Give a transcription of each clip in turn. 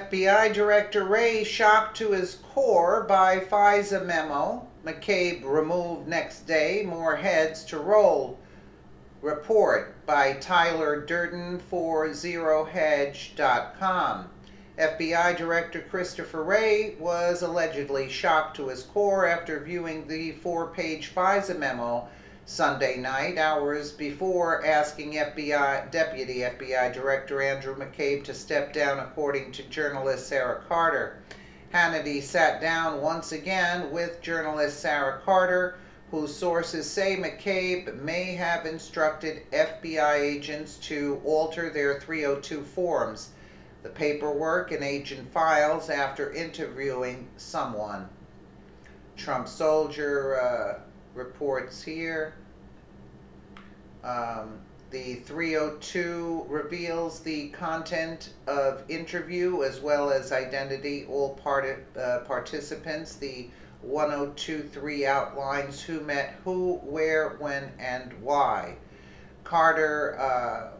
FBI Director Wray shocked to his core by Fisa memo. McCabe removed next day. More heads to roll. Report by Tyler Durden for ZeroHedge.com. FBI Director Christopher Wray was allegedly shocked to his core after viewing the 4-page Fisa memo Sunday night, hours before asking Deputy FBI Director Andrew McCabe to step down, according to journalist Sarah Carter. Hannity sat down once again with journalist Sarah Carter, whose sources say McCabe may have instructed FBI agents to alter their 302 forms, the paperwork and agent files, after interviewing someone. Trump soldier reports here. The 302 reveals the content of interview as well as identity all participants. The 1023 outlines who met who, where, when, and why. Carter,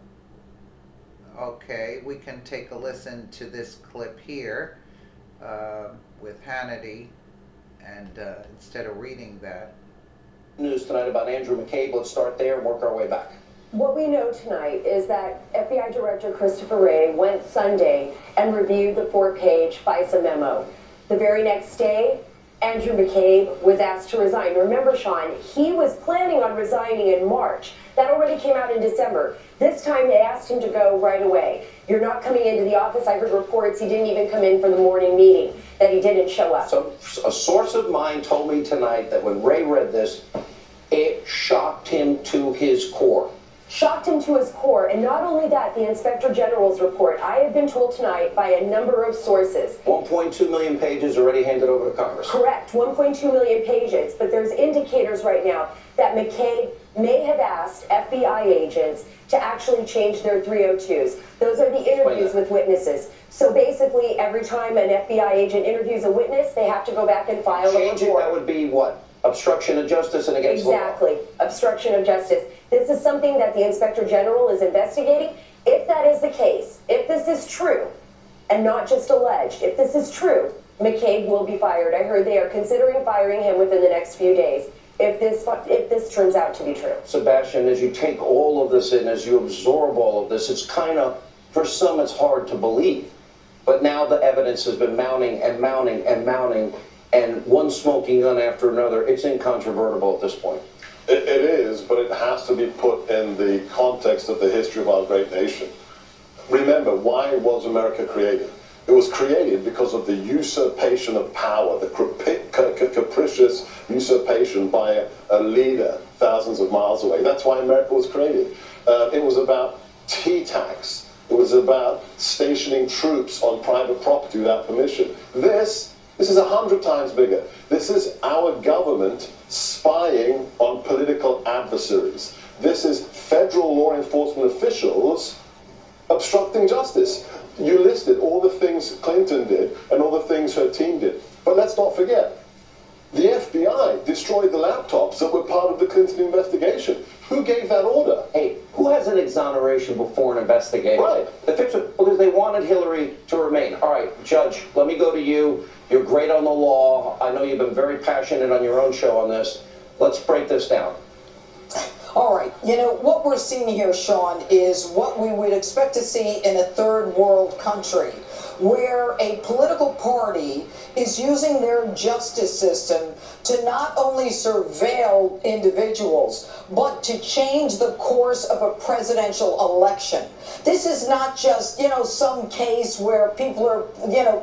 okay, we can take a listen to this clip here with Hannity, and instead of reading that. News tonight about Andrew McCabe. Let's start there and work our way back. What we know tonight is that FBI Director Christopher Wray went Sunday and reviewed the 4-page Fisa memo. The very next day, Andrew McCabe was asked to resign. Remember, Sean, he was planning on resigning in March. That already came out in December. This time they asked him to go right away. You're not coming into the office. I heard reports he didn't even come in for the morning meeting, that he didn't show up. So a source of mine told me tonight that when Wray read this, it shocked him to his core. Shocked him to his core. And not only that, the Inspector General's report, I have been told tonight by a number of sources. 1.2 million pages already handed over to Congress. Correct, 1.2 million pages. But there's indicators right now that McCabe may have asked FBI agents to actually change their 302s. Those are the interviews with witnesses. So basically, every time an FBI agent interviews a witness, they have to go back and file a report. Changing, that would be what? Obstruction of justice and against the law. Exactly, obstruction of justice. This is something that the Inspector General is investigating. If that is the case, if this is true, and not just alleged, if this is true, McCabe will be fired. I heard they are considering firing him within the next few days, if this turns out to be true. Sebastian, as you take all of this in, as you absorb all of this, it's kind of, for some, it's hard to believe. But now the evidence has been mounting and mounting and mounting, and one smoking gun after another. It's incontrovertible at this point. It is, but it has to be put in the context of the history of our great nation. Remember, why was America created? It was created because of the usurpation of power, the capricious usurpation by a leader thousands of miles away. That's why America was created. It was about tea tax. It was about stationing troops on private property without permission. This is 100 times bigger. This is our government spying on political adversaries. This is federal law enforcement officials obstructing justice. You listed all the things Clinton did and all the things her team did. But let's not forget, the FBI destroyed the laptops that were part of the Clinton investigation. Who gave that order? Hey, who has an exoneration before an investigation? Right. Because they wanted Hillary to remain. All right, Judge, let me go to you. You're great on the law. I know you've been very passionate on your own show on this. Let's break this down. All right. You know, what we're seeing here, Sean, is what we would expect to see in a third world country, where a political party is using their justice system to not only surveil individuals, but to change the course of a presidential election. This is not just, some case where people are,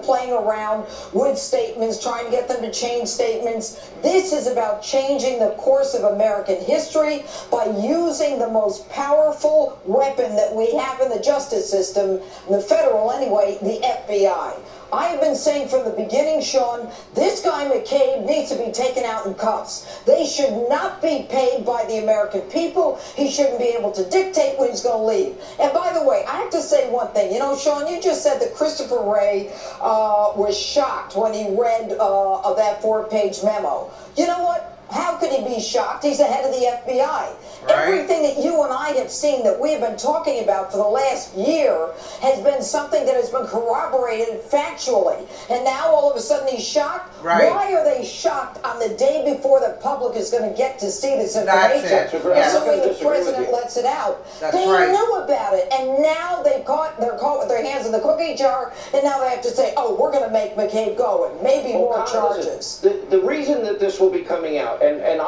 playing around with statements, trying to get them to change statements. This is about changing the course of American history by using the most powerful weapon that we have in the justice system, the federal anyway, the FBI. I have been saying from the beginning, Sean, this guy McCabe needs to be taken out in cuffs. They should not be paid by the American people. He shouldn't be able to dictate when he's going to leave. And by the way, I have to say one thing. Sean, you just said that Christopher Wray was shocked when he read that 4-page memo. You know what? How could he be shocked? He's the head of the FBI. Right. Everything that you and I have seen that we have been talking about for the last year has been something that has been corroborated factually. And now all of a sudden he's shocked? Right. Why are they shocked on the day before the public is going to get to see this information? That's it. Assuming Yeah. the president lets it out. That's They right. knew about it, and now they're caught with their hands in the cookie jar, and now they have to say, oh, we're going to make McCabe go, and maybe more charges. The reason that this will be coming out, and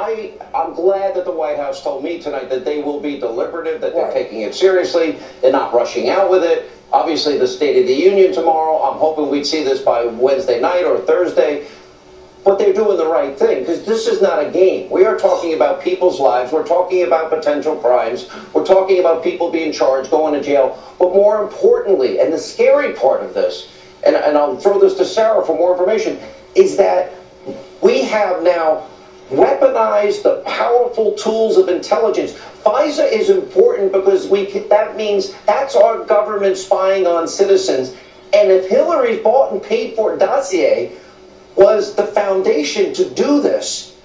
I'm glad that the White House told me tonight that they will be deliberative, that they're taking it seriously, they're not rushing out with it. Obviously, the State of the Union tomorrow, I'm hoping we'd see this by Wednesday night or Thursday. But they're doing the right thing, because this is not a game. We are talking about people's lives. We're talking about potential crimes. We're talking about people being charged, going to jail. But more importantly, and the scary part of this, and I'll throw this to Sarah for more information, is that we have now weaponized the powerful tools of intelligence. FISA is important because that means that's our government spying on citizens. And if Hillary's bought and paid for dossier was the foundation to do this,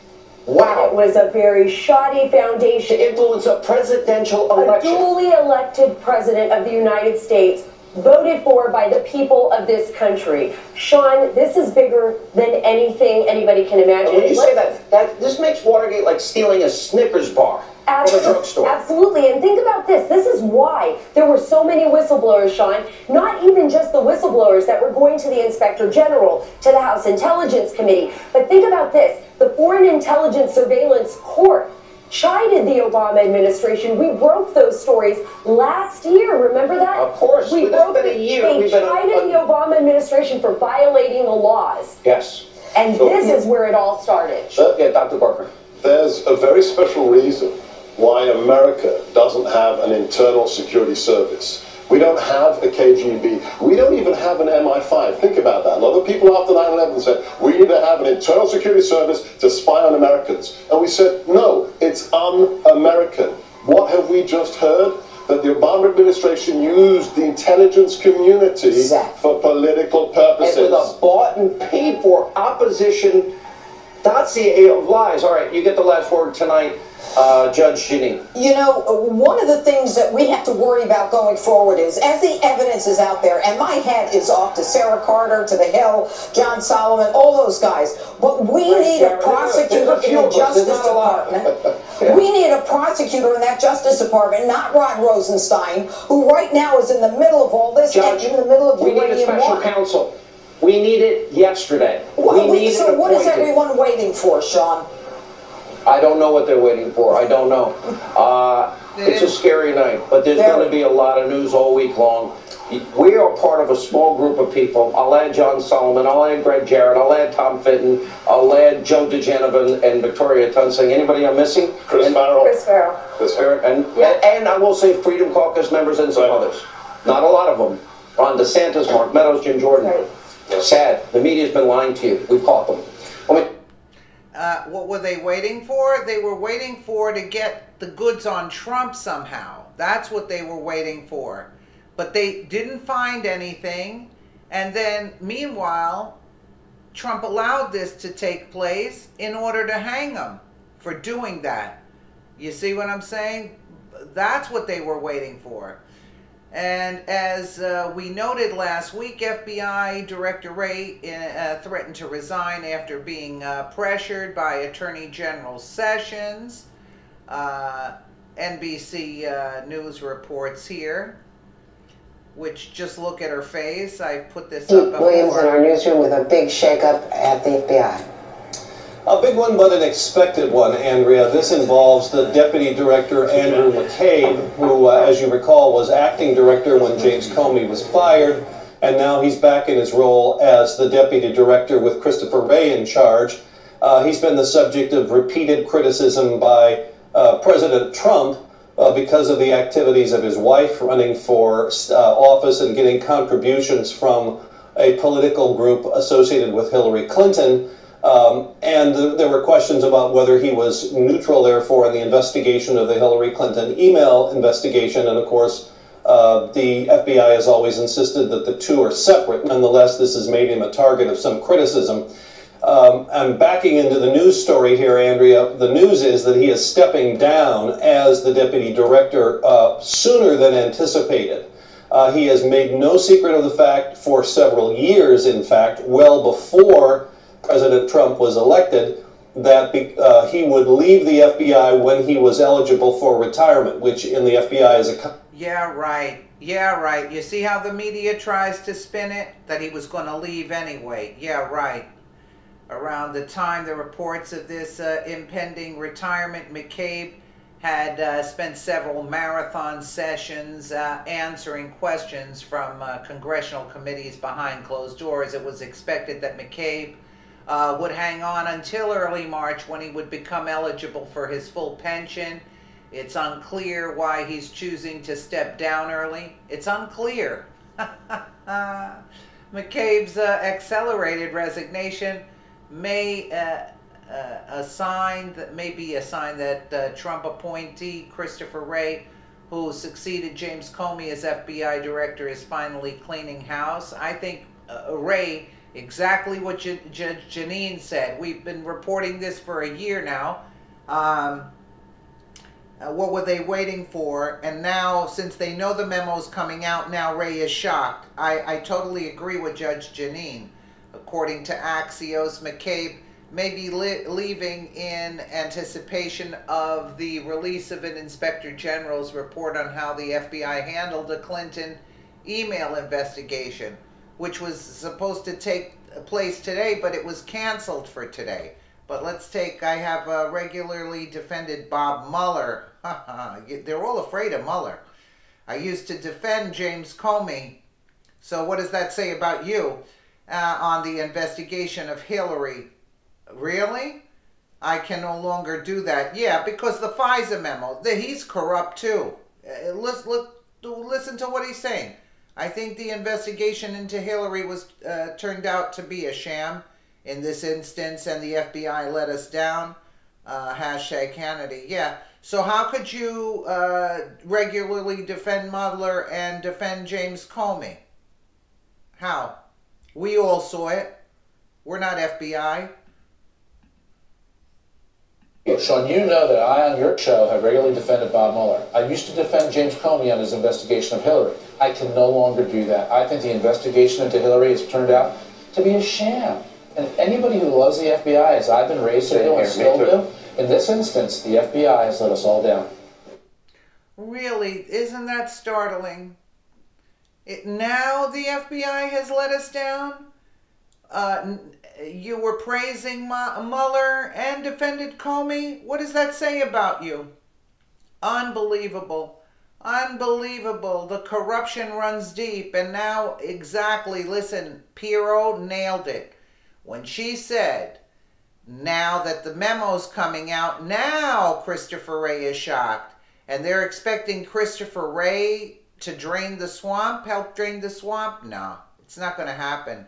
wow. It was a very shoddy foundation. To influence a presidential A election. duly elected president of the United States, voted for by the people of this country. Sean, this is bigger than anything anybody can imagine. When you say that this makes Watergate like stealing a Snickers bar from a drugstore. Absolutely, and think about this. This is why there were so many whistleblowers, Sean. Not even just the whistleblowers that were going to the Inspector General, to the House Intelligence Committee, but think about this. The Foreign Intelligence Surveillance Court chided the Obama administration. We broke those stories last year. Remember that? Of course. We It's broke been a it. year. They We've been chided the Obama administration for violating the laws. Yes. And So- this is where it all started. Yeah, Dr. Barker. There's a very special reason why America doesn't have an internal security service. We don't have a KGB. We don't even have an MI5. Think about that. A lot of people after 9/11 said, we need to have an internal security service to spy on Americans. And we said, no, it's un-American. What have we just heard? That the Obama administration used the intelligence community for political purposes. And with a bought and paid for opposition dossier of lies. All right, you get the last word tonight, Judge Ginny. You know, one of the things that we have to worry about going forward is, as the evidence is out there, and my hat is off to Sarah Carter, to the Hill, John Solomon, all those guys, but we need a prosecutor in the Justice Department. We need a prosecutor in that Justice Department, not Rod Rosenstein, who right now is in the middle of all this, Judge, and in the middle of we need a special counsel. We need it yesterday. So what is everyone waiting for, Sean? I don't know what they're waiting for. I don't know. It's a scary night, but there's going to be a lot of news all week long. We are part of a small group of people. I'll add John Solomon. I'll add Greg Jarrett. I'll add Tom Fitton. I'll add Joe DeGeneva and Victoria Tunsing. Anybody I'm missing? Chris Farrell. Chris Farrell. Chris Farrell. And I will say Freedom Caucus members and some others. Not a lot of them. Ron DeSantis, Mark Meadows, Jim Jordan. Right. Sad. The media's been lying to you. We've caught them. What were they waiting for? They were waiting for to get the goods on Trump somehow. That's what they were waiting for. But they didn't find anything. And then, meanwhile, Trump allowed this to take place in order to hang him for doing that. You see what I'm saying? That's what they were waiting for. And as we noted last week, FBI Director Wray threatened to resign after being pressured by Attorney General Sessions. NBC News reports here, which just look at her face. I put this up before. Williams in our newsroom with a big shakeup at the FBI. A big one, but an expected one, Andrea. This involves the Deputy Director, Andrew McCabe, who, as you recall, was acting director when James Comey was fired, and now he's back in his role as the Deputy Director with Christopher Wray in charge. He's been the subject of repeated criticism by President Trump because of the activities of his wife running for office and getting contributions from a political group associated with Hillary Clinton. And there were questions about whether he was neutral, therefore, in the investigation of the Hillary Clinton email investigation. And, of course, the FBI has always insisted that the two are separate. Nonetheless, this has made him a target of some criticism. I'm backing into the news story here, Andrea. The news is that he is stepping down as the deputy director sooner than anticipated. He has made no secret of the fact for several years, in fact, well before President Trump was elected, that he would leave the FBI when he was eligible for retirement, which in the FBI is a... Yeah, right. Yeah, right. You see how the media tries to spin it? That he was going to leave anyway. Yeah, right. Around the time the reports of this impending retirement, McCabe had spent several marathon sessions answering questions from congressional committees behind closed doors. It was expected that McCabe would hang on until early March when he would become eligible for his full pension. It's unclear why he's choosing to step down early. It's unclear. McCabe's accelerated resignation may be a sign that Trump appointee Christopher Wray, who succeeded James Comey as FBI director, is finally cleaning house. I think Wray, exactly what Judge Janine said. We've been reporting this for a year now. What were they waiting for? And now, since they know the memo's coming out, now Wray is shocked. I totally agree with Judge Janine. According to Axios, McCabe may be leaving in anticipation of the release of an Inspector General's report on how the FBI handled a Clinton email investigation, which was supposed to take place today, but it was canceled for today. But I have regularly defended Bob Mueller. They're all afraid of Mueller. I used to defend James Comey. So what does that say about you on the investigation of Hillary? Really? I can no longer do that. Yeah, because the Fisa memo, he's corrupt too. Listen to what he's saying. I think the investigation into Hillary was turned out to be a sham in this instance, and the FBI let us down. Hashtag Hannity. Yeah. So how could you regularly defend Mueller and defend James Comey? How? We all saw it. We're not FBI. Sean, you know that I, on your show, have regularly defended Bob Mueller. I used to defend James Comey on his investigation of Hillary. I can no longer do that. I think the investigation into Hillary has turned out to be a sham. And anybody who loves the FBI, as I've been raised to do and still do, in this instance, the FBI has let us all down. Really? Isn't that startling? Now the FBI has let us down? You were praising Mueller and defended Comey? What does that say about you? Unbelievable. Unbelievable. The corruption runs deep. And now, exactly, listen, Pirro nailed it. When she said, now that the memo's coming out, now Christopher Wray is shocked. And they're expecting Christopher Wray to drain the swamp, help drain the swamp? No, it's not going to happen.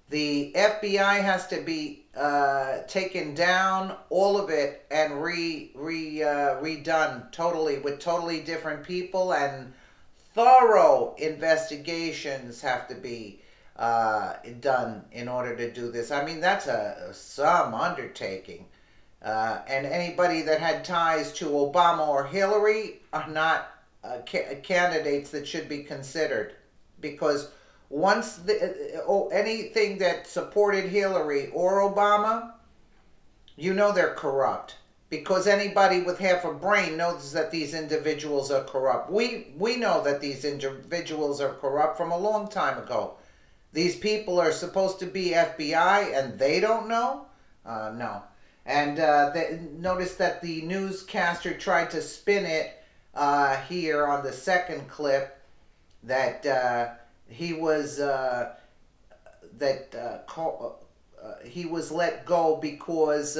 The FBI has to be taken down, all of it, and redone totally with totally different people, and thorough investigations have to be done in order to do this. I mean, that's some undertaking. And anybody that had ties to Obama or Hillary are not candidates that should be considered, because once anything that supported Hillary or Obama, you know they're corrupt, because anybody with half a brain knows that these individuals are corrupt. We know that these individuals are corrupt from a long time ago. These people are supposed to be FBI and they don't know? No. And notice that the newscaster tried to spin it here on the second clip that he was he was let go because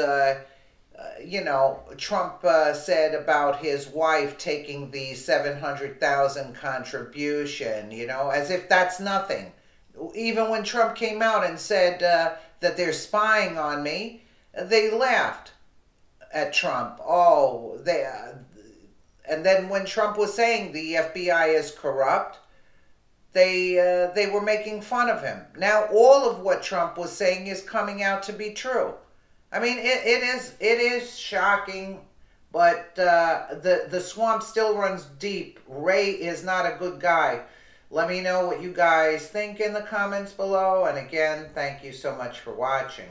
Trump said about his wife taking the $700,000 contribution, as if that's nothing. Even when Trump came out and said that they're spying on me, they laughed at Trump. And then when Trump was saying the FBI is corrupt, they were making fun of him. Now all of what Trump was saying is coming out to be true. I mean, it is shocking, but the swamp still runs deep. Wray is not a good guy. Let me know what you guys think in the comments below. And again, thank you so much for watching.